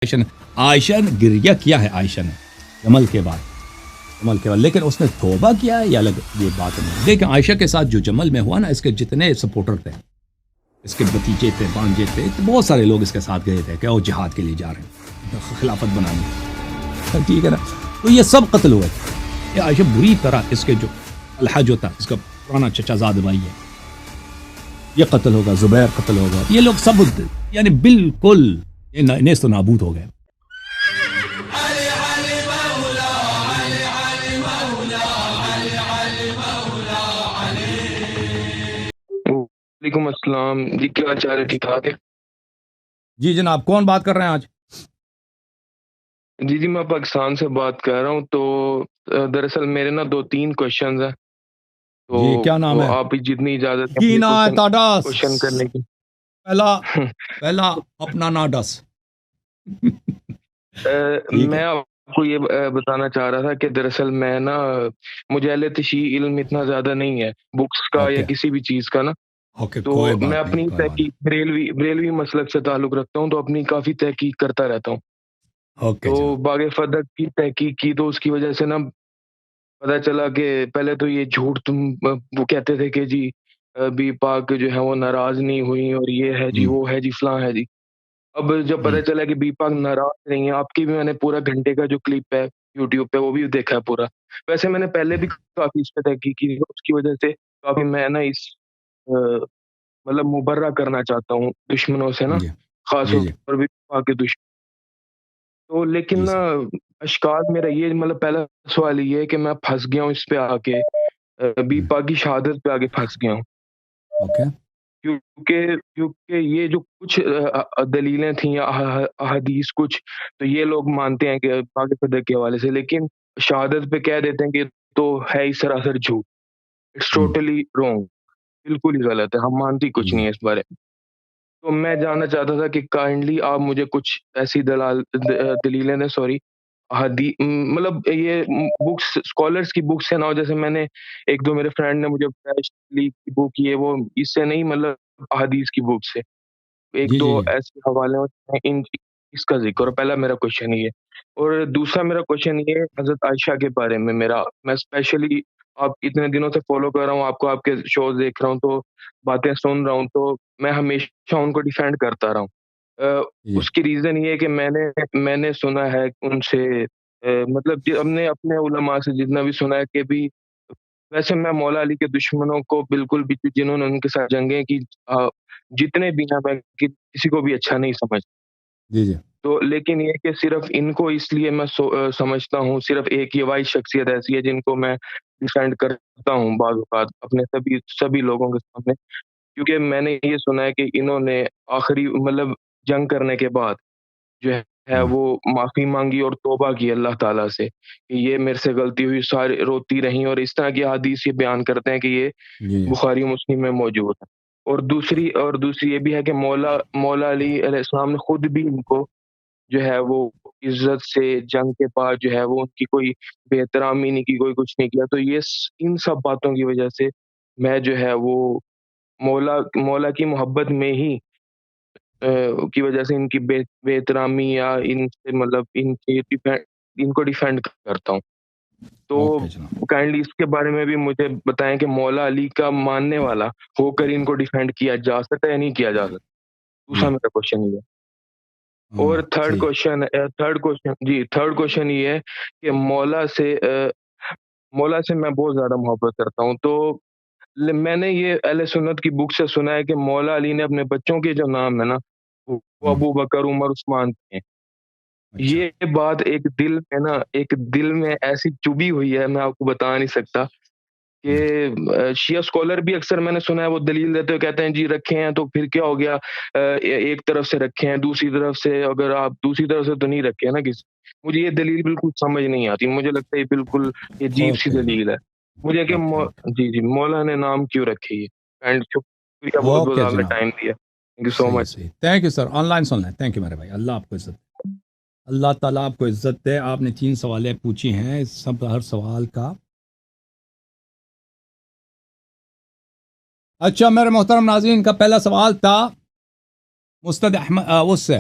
عائشہ نے گریہ کیا ہے، عائشہ نے جمل کے بعد، لیکن اس نے توبہ کیا ہے یا الگ یہ بات نہیں. لیکن عائشہ کے ساتھ جو جمل میں ہوا نا، اس کے جتنے سپورٹر تھے، اس کے بتیجے تھے، بانجے تھے، بہت سارے لوگ اس کے ساتھ گئے تھے کہ وہ جہاد کے لیے جا رہے ہیں، خلافت بنانے. ٹھیک ہے نا؟ تو یہ سب قتل ہوئے. یہ عائشہ بری طرح، اس کے جو طلحہ جو تھا، اس کا پرانا چچا زاد بھائی ہے، یہ قتل ہوگا، زبیر قتل ہوگا، یہ لوگ سب یعنی بالکل نیست و نابود ہو گئے. وعلیکم السلام جی، کیا حال چال ہے؟ ٹھیک ٹھاک ہے جی جناب، کون بات کر رہے ہیں آج؟ جی میں پاکستان سے بات کر رہا ہوں. تو دراصل میرے نا 2-3 کوشچنز ہیں، تو جی کیا نام وہ ہے؟ آپ جتنی اجازت ہے گینا تاڈاس، کوشچن کرنے کی. پہلا اپنا ناڈس. ٹھیک ہے. میں آپ کو یہ بتانا چاہ رہا تھا کہ دراصل میں نا، مجھے اہل تشیع علم اتنا زیادہ نہیں ہے بکس کا یا اوکے کسی بھی چیز کا نا. اوکے، تو کوئی میں بات نہیں، اپنی کوئی بات تحقیق بریلوی مسلک سے تعلق رکھتا ہوں، تو اپنی کافی تحقیق کرتا رہتا ہوں. نہیں. اوکے تو جناب. باغ فدق کی تحقیق کی، تو اس کی وجہ سے نا پتہ چلا کہ پہلے تو یہ جھوٹ وہ کہتے تھے کہ جی بی پاک جو ہے وہ ناراض نہیں ہوئی، اور یہ ہے جی، ہم، وہ ہے جی، فلاں ہے جی. اب جب ہم، پتہ چلا کہ بی پاک ناراض نہیں ہے، آپ کی بھی میں نے پورا گھنٹے کا جو کلپ ہے یوٹیوب پہ وہ بھی دیکھا ہے پورا. ویسے میں نے پہلے بھی کافی اس پہ تحقیق کی، اس کی وجہ سے کافی میں نا اس مطلب مبرہ کرنا چاہتا ہوں دشمنوں سے نا، جی خاص جی طور جی پر بھی پاک کے دشمن. تو لیکن جی نا سر. اشکال میرا یہ مطلب پہلا سوال یہ ہے کہ میں پھنس گیا ہوں اس پہ آ کے، بی ہم، پاک کی شہادت پہ آ کے پھنس گیا ہوں. اوکے. کیونکہ یہ جو کچھ دلیلیں تھیں یا احادیث کچھ، تو یہ لوگ مانتے ہیں کہ پاک صدق کے حوالے سے، لیکن شہادت پہ کہہ دیتے ہیں کہ تو ہے ہی سراسر جھوٹ. اٹس ہم، ٹوٹلی رونگ، بالکل ہی غلط ہے، ہم مانتی کچھ جی نہیں ہے اس بارے میں. تو میں جاننا چاہتا تھا کہ کائنڈلی آپ مجھے کچھ ایسی دلیلیں دیں، سوری مطلب یہ بکس اسکالرس کی بکس سے نہ ہو، جیسے میں نے ایک دو میرے فرینڈ نے مجھے کی بک یہ وہ، اس سے نہیں، مطلب احادیث کی بک سے ایک جی دو جی جی ایسے حوالے ہیں ان اس کا ذکر. اور پہلا میرا کوشچن یہ ہے، اور دوسرا میرا کوشچن یہ ہے حضرت عائشہ کے بارے میں. میں اسپیشلی آپ اتنے دنوں سے فالو کر رہا ہوں، آپ کے شوز دیکھ رہا ہوں، تو باتیں سن رہا ہوں، تو میں ہمیشہ ان کو ڈیفینڈ کرتا رہا ہوں. جی اس کی ریزن یہ ہے کہ میں نے سنا ہے ان سے، مطلب ہم نے اپنے علماء سے جتنا بھی سنا ہے کہ بھی، ویسے میں مولا علی کے دشمنوں کو بالکل بھی، جنہوں نے ان کے ساتھ جنگیں کی، جتنے بھی ہیں، میں کسی کو بھی اچھا نہیں سمجھ. جی جی تو لیکن یہ کہ صرف ان کو اس لیے میں سمجھتا ہوں، صرف ایک یہ واحد شخصیت ایسی ہے جن کو میں ڈیفینڈ کرتا ہوں بعض اوقات اپنے سبھی لوگوں کے سامنے، کیونکہ میں نے یہ سنا ہے کہ انہوں نے آخری مطلب جنگ کرنے کے بعد جو ہے ہم، وہ معافی مانگی اور توبہ کی اللہ تعالیٰ سے کہ یہ میرے سے غلطی ہوئی، سارے روتی رہیں، اور اس طرح کی حدیث یہ بیان کرتے ہیں کہ یہ جی بخاری و مسلم میں موجود ہے. اور دوسری یہ بھی ہے کہ مولا علی علیہ السلام نے خود بھی ان کو جو ہے وہ عزت سے جنگ کے بعد جو ہے وہ ان کی کوئی بے احترامی نہیں کی، کوئی کچھ نہیں کیا. تو یہ ان سب باتوں کی وجہ سے میں جو ہے وہ مولا کی محبت میں ہی کی وجہ سے ان کی بے احترامی یا ان سے مطلب ان کو ڈیفینڈ کرتا ہوں. تو اوکے جناب. کائنڈلی اس کے بارے میں بھی مجھے بتائیں کہ مولا علی کا ماننے والا ہو کر ان کو ڈیفینڈ کیا جا سکتا ہے یا نہیں کیا جا سکتا. دوسرا جی میرا کوشچن یہ ہے. ہاں اور صحیح ہے. تھرڈ کوشچن یہ ہے کہ مولا سے میں بہت زیادہ محبت کرتا ہوں. تو میں نے یہ اہل سنت کی بک سے سنا ہے کہ مولا علی نے اپنے بچوں کے جو نام ہے نا، وہ ہم، ابو بکر، عمر، عثمان تھے. اچھا. یہ بات ایک دل میں ایسی چبھی ہوئی ہے، میں آپ کو بتا نہیں سکتا کہ ہم، شیعہ اسکالر بھی اکثر میں نے سنا ہے وہ دلیل دیتے ہوئے کہتے ہیں جی رکھے ہیں تو پھر کیا ہو گیا، ایک طرف سے رکھے ہیں، دوسری طرف سے اگر آپ دوسری طرف سے تو نہیں رکھے ہیں نا کسی. مجھے یہ دلیل بالکل سمجھ نہیں آتی، مجھے لگتا ہے یہ بالکل عجیب سی اوکے جناب. دلیل ہے مجھے کہ اوکے اوکے جی مولا نے نام کیوں رکھی ہے. اینڈ شکریہ، بہت بہت اوکے آپ نے جناب. ٹائم دیا. تھینک یو سو صحیح ہے، مچ. صحیح. Thank you sir, online سن لیں. تھینک یو میرے بھائی، اللہ آپ کو عزت، اللہ تعالیٰ آپ کو عزت دے. آپ نے 3 سوالیں پوچھی ہیں، سب ہر سوال کا. اچھا میرے محترم ناظرین، کا پہلا سوال تھا مستد احمد اس سے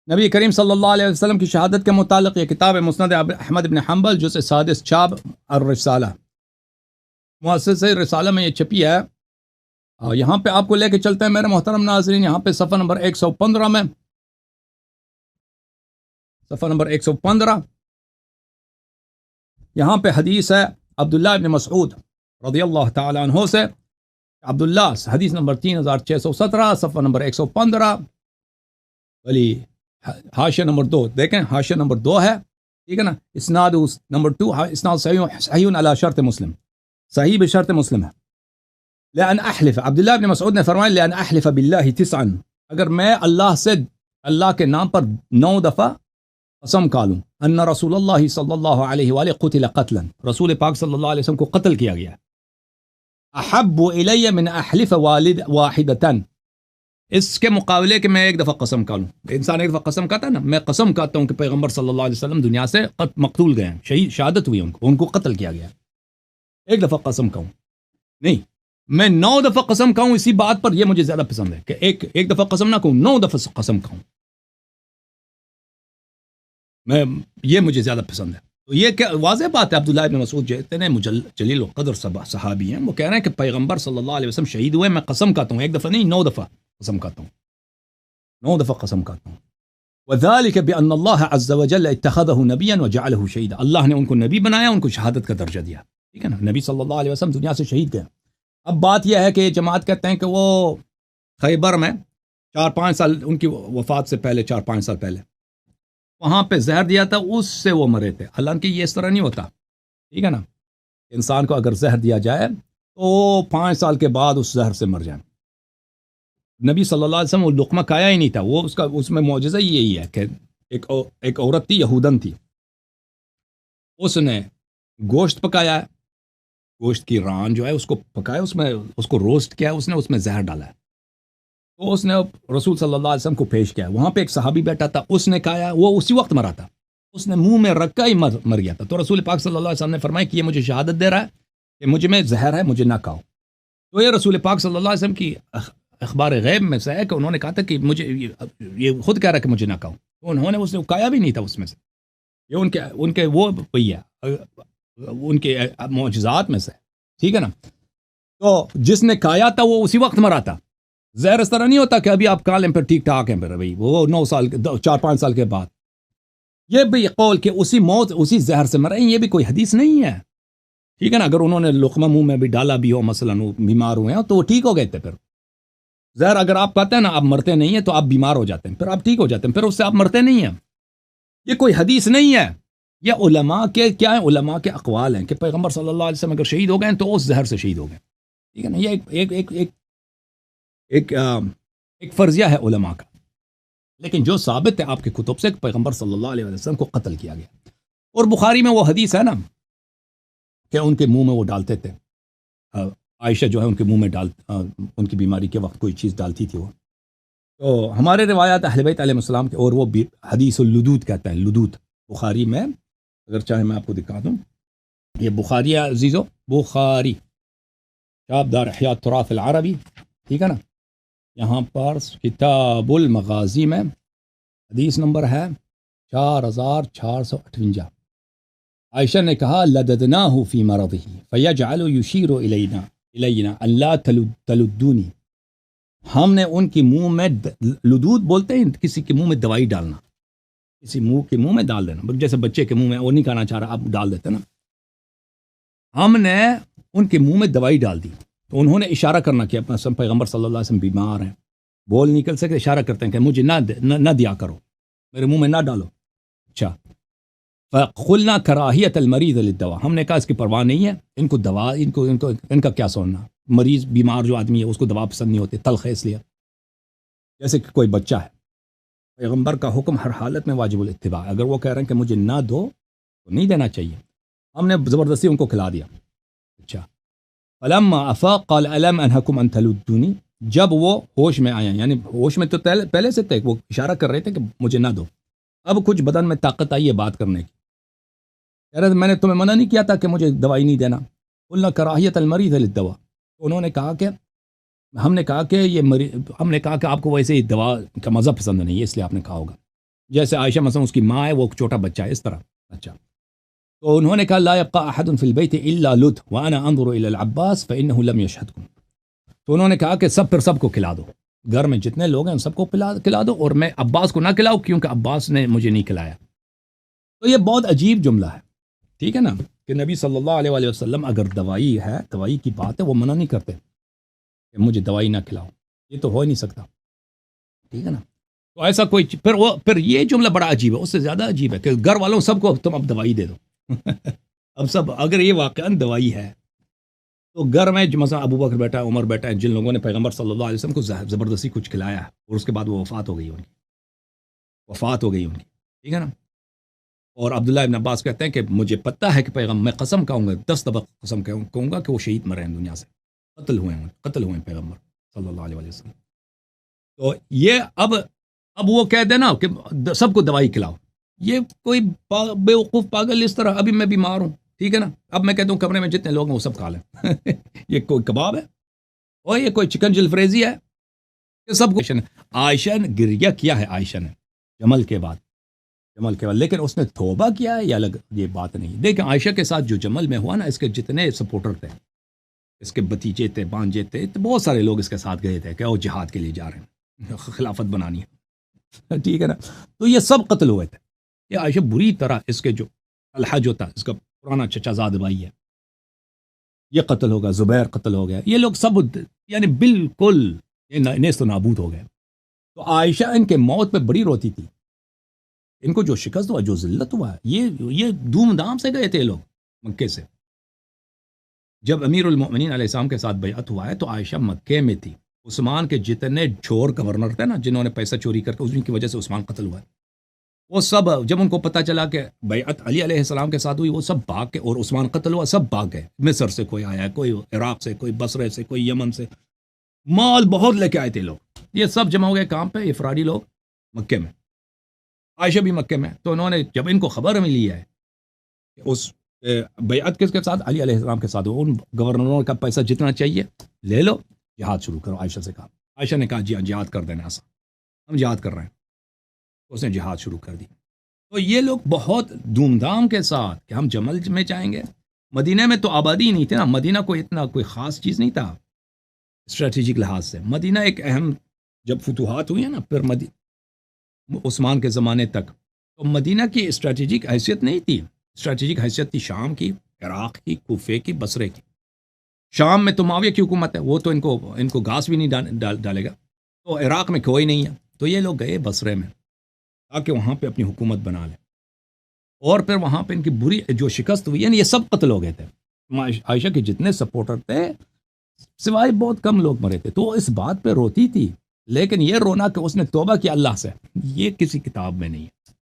نبی کریم صلی اللہ علیہ وسلم کی شہادت کے متعلق یہ کتاب ہے مسند احمد بن حنبل جزء سادس چاپ الرسالہ، مؤسسہ رسالہ میں یہ چھپی ہے۔ یہاں پہ آپ کو لے کے چلتے ہیں میرے محترم ناظرین، یہاں پہ صفحہ نمبر 115 میں، صفحہ نمبر 115 یہاں پہ حدیث ہے عبداللہ ابن مسعود رضی اللہ تعالی عنہ سے، عبداللہ حدیث نمبر 3617 صفحہ نمبر 115 ولی حاشیہ نمبر 2 دیکھیں، حاشیہ نمبر 2 ہے، ٹھیک ہے نا، اسناد نمبر 2 اسناد صحیح علی شرط مسلم، صحیح بشرط مسلم ہے۔ لأن احلف، عبداللہ ابن مسعود نے فرمایا لأن احلف باللہ 9، اگر میں اللہ کے نام پر 9 دفعہ قسم کھا لوں، ان رسول اللہ صلی اللہ علیہ وآلہ قتل قتلا، رسول پاک صلی اللہ علیہ وسلم کو قتل کیا گیا، احب الی من احلف واحدتا، اس کے مقابلے کہ میں ایک دفعہ قسم کھا لوں، انسان ایک دفعہ قسم کھاتا ہے نا، میں قسم کھاتا ہوں کہ پیغمبر صلی اللہ علیہ وسلم دنیا سے مقتول گئے ہیں، شہادت ہوئی ان کو قتل کیا گیا، ایک دفعہ قسم کھاؤں نہیں، میں 9 دفعہ قسم کھاؤں، اسی بات پر یہ مجھے زیادہ پسند ہے کہ ایک دفعہ قسم نہ کھاؤں، 9 دفعہ قسم کھاؤں، میں یہ مجھے زیادہ پسند ہے۔ تو یہ کیا واضح بات ہے، عبداللہ ابن مسعود جو اتنے جلیل القدر صحابی ہیں، وہ کہہ رہے ہیں کہ پیغمبر صلی اللہ علیہ وسلم شہید ہوئے، میں قسم کھاتا ہوں، ایک دفعہ نہیں 9 دفعہ قسم کھاتا ہوں، 9 دفعہ قسم کھاتا ہوں۔ وذلك بأن الله عز وجل اتخذه نبيا وجعله شهيدا، اللہ نے ان کو نبی بنایا، ان کو شہادت کا درجہ دیا، ٹھیک ہے نا، نبی صلی اللہ علیہ وسلم دنیا سے شہید گئے۔ اب بات یہ ہے کہ جماعت کہتے ہیں کہ وہ خیبر میں 4-5 سال ان کی وفات سے پہلے، 4-5 سال پہلے وہاں پہ زہر دیا تھا، اس سے وہ مرے تھے، حالانکہ یہ اس طرح نہیں ہوتا، ٹھیک ہے نا، انسان کو اگر زہر دیا جائے تو 5 سال کے بعد اس زہر سے مر جائیں۔ نبی صلی اللہ علیہ وسلم وہ لقمہ کھایا ہی نہیں تھا، وہ اس میں معجزہ یہی ہے کہ ایک عورت تھی، یہودن تھی، اس نے گوشت پکایا ہے، گوشت کی ران جو ہے اس کو پکایا، اس کو روسٹ کیا، اس نے اس میں زہر ڈالا ہے، تو اس نے رسول صلی اللہ علیہ وسلم کو پیش کیا، وہاں پہ ایک صحابی بیٹھا تھا، اس نے کھایا، وہ اسی وقت مرا تھا، اس نے منہ میں رکھا ہی مر گیا تھا، تو رسول پاک صلی اللہ علیہ وسلم نے فرمایا کہ یہ مجھے شہادت دے رہا ہے کہ مجھے میں زہر ہے، مجھے نہ کھاؤ۔ تو یہ رسول پاک صلی اللہ علیہ وسلم کی اخبار غیب میں سے ہے کہ انہوں نے کہا تھا کہ مجھے یہ خود کہہ رہا ہے کہ مجھے نہ کھاؤ، تو انہوں نے اس نے کھایا بھی نہیں تھا، اس میں سے یہ ان کے وہ وہی ہے، ان کے معجزات میں سے، ٹھیک ہے نا۔ تو جس نے کھایا تھا وہ اسی وقت مرا تھا، زہر اس طرح نہیں ہوتا کہ ابھی آپ کھا لیں پھر ٹھیک ٹھاک ہیں، پھر بھائی وہ 9 سال 4-5 سال کے بعد یہ بھی قول کہ اسی موت اسی زہر سے مرے، یہ بھی کوئی حدیث نہیں ہے، ٹھیک ہے نا۔ اگر انہوں نے لقمہ منہ میں بھی ڈالا بھی ہو، مثلاً وہ بیمار ہوئے ہیں تو وہ ٹھیک ہو گئے تھے، پھر زہر اگر آپ کہتے ہیں نا آپ مرتے نہیں ہیں تو آپ بیمار ہو جاتے ہیں، پھر آپ ٹھیک ہو جاتے ہیں، پھر اس سے آپ مرتے نہیں ہیں، یہ کوئی حدیث نہیں ہے، یہ علماء کے کیا ہیں، علماء کے اقوال ہیں کہ پیغمبر صلی اللہ علیہ وسلم اگر شہید ہو گئے تو اس زہر سے شہید ہو گئے، ٹھیک ہے نا۔ یہ ایک فرضیہ ہے علماء کا، لیکن جو ثابت ہے آپ کے کتب سے کہ پیغمبر صلی اللہ علیہ وسلم کو قتل کیا گیا، اور بخاری میں وہ حدیث ہے نا کہ ان کے منہ میں وہ ڈالتے تھے، عائشہ جو ہے ان کے منہ میں ان کی بیماری کے وقت کوئی چیز ڈالتی تھی وہ، تو ہمارے روایات اہل بیت علیہ السلام کے، اور وہ بھی حدیث اللدود کہتے ہیں، لدود بخاری میں، اگر چاہے میں آپ کو دکھا دوں، یہ بخاری ہے عزیزو، بخاری شاب دار احیاء التراث العربی، ٹھیک ہے نا، یہاں پر کتاب المغازی میں حدیث نمبر ہے 4658۔ عائشہ نے کہا لددناہ فی مرضہ فیجعل یشیر الینا ان لا تلدونی، ہم نے ان کی منہ میں، لدود بولتے ہیں کسی کے منہ میں دوائی ڈالنا، کسی کے منہ میں ڈال دینا، جیسے بچے کے منہ میں وہ نہیں کھانا چاہ رہا آپ ڈال دیتے نا، ہم نے ان کے منہ میں دوائی ڈال دی، تو انہوں نے اشارہ کرنا کہ اپنا پیغمبر صلی اللہ علیہ وسلم بیمار ہیں، بول نکل سکتے، اشارہ کرتے ہیں کہ مجھے نہ دیا کرو، میرے منہ میں نہ ڈالو، اچھا فقلنا کراہیت المریض للدواء، ہم نے کہا اس کی پرواہ نہیں ہے، ان کو دوا ان کا کیا سننا، مریض بیمار جو آدمی ہے اس کو دوا پسند نہیں ہوتی، تلخ ہے اس لیے، جیسے کہ کوئی بچہ ہے، پیغمبر کا حکم ہر حالت میں واجب الاتباع، اگر وہ کہہ رہے ہیں کہ مجھے نہ دو تو نہیں دینا چاہیے، ہم نے زبردستی ان کو کھلا دیا۔ اچھا فلما افاق قال الم انہکم ان تلدونی، جب وہ ہوش میں آیا، یعنی ہوش میں تو پہلے سے تھے، وہ اشارہ کر رہے تھے کہ مجھے نہ دو، اب کچھ بدن میں طاقت آئی ہے بات کرنے کی، کہہ رہے میں نے تمہیں منع نہیں کیا تھا کہ مجھے دوائی نہیں دینا، قلنا کراہیت المریض للدواء، انہوں نے کہا کہ ہم نے کہا کہ آپ کو ویسے ہی دوا کا مزہ پسند نہیں ہے اس لیے آپ نے کہا ہوگا، جیسے عائشہ مثلا اس کی ماں ہے، وہ ایک چھوٹا بچہ ہے، اس طرح. اچھا، تو انہوں نے کہا لا يبقى احد في البيت الا لد وانا انظر الى العباس فانه لم يشهدكم. تو انہوں نے کہا کہ سب پھر سب کو کھلا دو، گھر میں جتنے لوگ ہیں ان سب کو کھلا دو، اور میں عباس کو نہ کھلاؤ کیونکہ عباس نے مجھے نہیں کھلایا. تو یہ بہت عجیب جملہ ہے، ٹھیک ہے نا، کہ نبی صلی اللہ علیہ وآلہ وسلم اگر دوائی ہے، دوائی کی بات ہے، وہ منع نہیں کرتے کہ مجھے دوائی نہ کھلاؤ، یہ تو ہو ہی نہیں سکتا، ٹھیک ہے نا. تو ایسا کوئی پھر یہ جملہ بڑا عجیب ہے، اس سے زیادہ عجیب ہے کہ گھر والوں سب کو تم اب دوائی دے دو. اب سب اگر یہ واقعا دوائی ہے تو گھر میں مثلا ابو بکر بیٹا ہے، عمر بیٹا ہے، جن لوگوں نے پیغمبر صلی اللہ علیہ وسلم کو زبردستی کچھ کھلایا ہے اور اس کے بعد وہ وفات ہو گئی ان کی، ٹھیک ہے نا. اور عبداللہ ابن عباس کہتے ہیں کہ مجھے پتہ ہے کہ پیغمبر، میں قسم کہوں گا 10 دفعہ قسم کہوں گا کہ وہ شہید مرے ہیں دنیا سے، قتل ہوئے ہیں پیغمبر صلی اللہ علیہ وسلم. تو یہ اب وہ کہہ دینا کہ سب کو دوائی کھلاؤ، یہ کوئی بیوقوف پاگل اس طرح. ابھی میں بیمار ہوں، ٹھیک ہے نا، اب میں کہتا ہوں کمرے میں جتنے لوگ ہیں وہ سب کھا لیں. یہ کوئی کباب ہے اور یہ کوئی چکن جلفریزی ہے کہ سب کو. عائشہ نے گریہ کیا ہے، عائشہ نے جمل کے بعد، لیکن اس نے توبہ کیا ہے یا الگ یہ بات نہیں. دیکھیں عائشہ کے ساتھ جو جمل میں ہوا نا، اس کے جتنے سپورٹر تھے، اس کے بتیجے تھے، بانجے تھے، تو بہت سارے لوگ اس کے ساتھ گئے تھے کہ وہ جہاد کے لیے جا رہے ہیں، خلافت بنانی ہے، ٹھیک ہے نا. تو یہ سب قتل ہوئے تھے. یہ عائشہ بری طرح، اس کے جو طلحہ جو تھا، اس کا پرانا چچا زاد بھائی ہے، یہ قتل ہو گیا، زبیر قتل ہو گیا، یہ لوگ سب یعنی بالکل نیست و نابود ہو گئے. تو عائشہ ان کے موت پہ بڑی روتی تھی. ان کو جو شکست ہوا، جو ذلت ہوا، یہ دھوم دھام سے گئے تھے لوگ مکے سے. جب امیر المؤمنین علیہ السلام کے ساتھ بیعت ہوا ہے تو عائشہ مکے میں تھی. عثمان کے جتنے چور گورنر تھے نا، جنہوں نے پیسہ چوری کر کے، اس کی وجہ سے عثمان قتل ہوا ہے، وہ سب جب ان کو پتہ چلا کہ بیعت علی علیہ السلام کے ساتھ ہوئی، وہ سب بھاگ کے، اور عثمان قتل ہوا، سب بھاگ گئے. مصر سے کوئی آیا، کوئی عراق سے، کوئی بصرے سے، کوئی یمن سے، مال بہت لے کے آئے تھے لوگ. یہ سب جمع ہو گئے کام پہ، افرادی لوگ مکے میں، عائشہ بھی مکے میں. تو انہوں نے جب ان کو خبر ملی ہے کہ اس بیعت کس کے ساتھ، علی علیہ السلام کے ساتھ، ان گورنروں کا پیسہ جتنا چاہیے لے لو، جہاد شروع کرو. عائشہ سے کہا، عائشہ نے کہا جی ہاں جہاد کر دینا، ایسا ہم جہاد کر رہے ہیں. اس نے جہاد شروع کر دی. تو یہ لوگ بہت دھوم دھام کے ساتھ کہ ہم جمل میں جائیں گے. مدینہ میں تو آبادی ہی نہیں تھی نا، مدینہ کوئی اتنا کوئی خاص چیز نہیں تھا اسٹریٹجک لحاظ سے. مدینہ ایک اہم، جب فتوحات ہوئی ہیں نا پھر عثمان کے زمانے تک، تو مدینہ کی اسٹریٹجک حیثیت نہیں تھی. اسٹریٹجک حیثیت تھی شام کی، عراق کی، کوفے کی، بصرے کی. شام میں تو معاویہ کی حکومت ہے، وہ تو ان کو گھاس بھی نہیں ڈالے گا. تو عراق میں کوئی نہیں ہے، تو یہ لوگ گئے بصرے میں تاکہ وہاں پہ اپنی حکومت بنا لیں. اور پھر وہاں پہ ان کی بری جو شکست ہوئی ہے، یہ سب قتل ہو گئے تھے. عائشہ کے جتنے سپورٹر تھے سوائے بہت کم لوگ مرے تھے. تو وہ اس بات پہ روتی تھی، لیکن یہ رونا کہ اس نے توبہ کیا اللہ سے، یہ کسی کتاب میں نہیں ہے،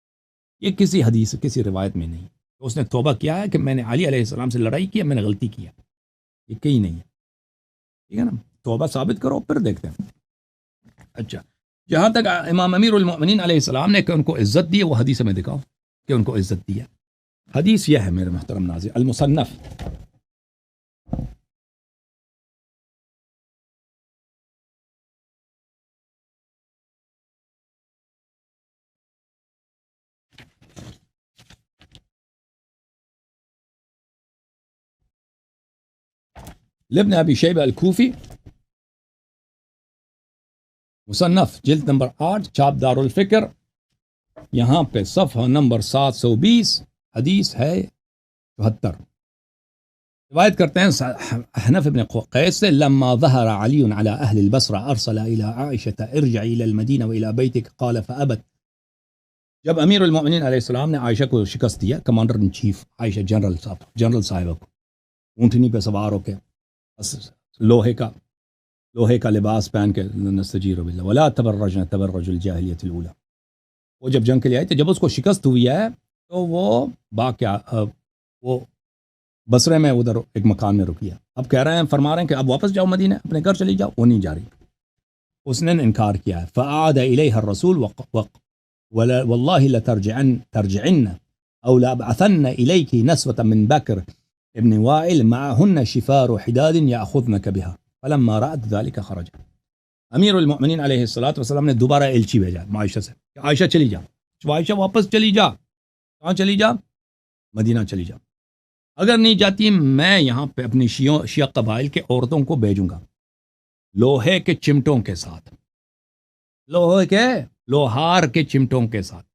یہ کسی حدیث، کسی روایت میں نہیں ہے. تو اس نے توبہ کیا ہے کہ میں نے علی علیہ السلام سے لڑائی کی، میں نے غلطی کیا، یہ کہیں نہیں ہے، ٹھیک ہے نا. توبہ ثابت کرو پھر دیکھتے ہیں. اچھا، جہاں تک امام امیر المؤمنین علیہ السلام نے کہ ان کو عزت دی ہے، وہ حدیث میں دکھاؤ کہ ان کو عزت دی ہے. حدیث یہ ہے میرے محترم ناظرین، المصنف لابن ابی شیبہ الکوفی، مصنف جلد نمبر 8، چھاپ دار الفکر، یہاں پہ صفحہ نمبر 720، حدیث ہے 74. روایت کرتے ہیں حنف بن قیس سے، لما ظہر علی علی اہل البصرہ ارسل الى عائشہ ارجعی الى المدینہ والى بیتک قال فابت. جب امیر المؤمنین علیہ السلام نے عائشہ کو شکست دیا، commander in chief Ayesha, general صاحبہ کو، اونٹنی پہ سوار ہو کے، لوہے کا لباس پہن کے، نستجیر باللہ ولا تبرجن تبرج الجاہلیۃ الاولی. وہ جب جنگ کے لیے آئے تھے، جب اس کو شکست ہوئی ہے تو وہ بصرے میں ادھر ایک مکان میں رکی ہے. اب کہہ رہے ہیں، فرما رہے ہیں کہ اب واپس جاؤ مدینہ، اپنے گھر چلی جاؤ. وہ نہیں جا رہی، اس نے انکار کیا ہے. فعاد الیہ الرسول واللہ لترجعن او لابعثن الیک نسوة من بکر ابن وائل معهن شفار حداد یاخذنک بها فلما رأت ذلك خرج. امیر المؤمنین علیہ الصلوۃ والسلام نے دوبارہ ایلچی بھیجا عائشہ سے کہ عائشہ چلی جا، عائشہ واپس چلی جا. کہاں چلی جا؟ مدینہ چلی جا. اگر نہیں جاتی میں یہاں پہ اپنی شیعہ قبائل کے عورتوں کو بھیجوں گا لوہے کے چمٹوں کے ساتھ, لوہار کے چمٹوں کے ساتھ,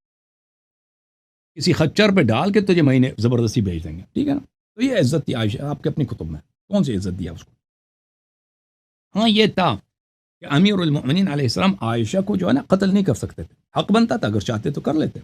کسی خچر پہ ڈال کے تجھے مہینے زبردستی بھیج دیں گے. ٹھیک ہے نا. تو یہ عزت تھی عائشہ آپ کے اپنی کتب میں, کون سی عزت دیا اس کو؟ ہاں یہ تھا کہ امیر المؤمنین علیہ السلام عائشہ کو جو ہے نا قتل نہیں کر سکتے تھے, حق بنتا تھا, اگر چاہتے تو کر لیتے.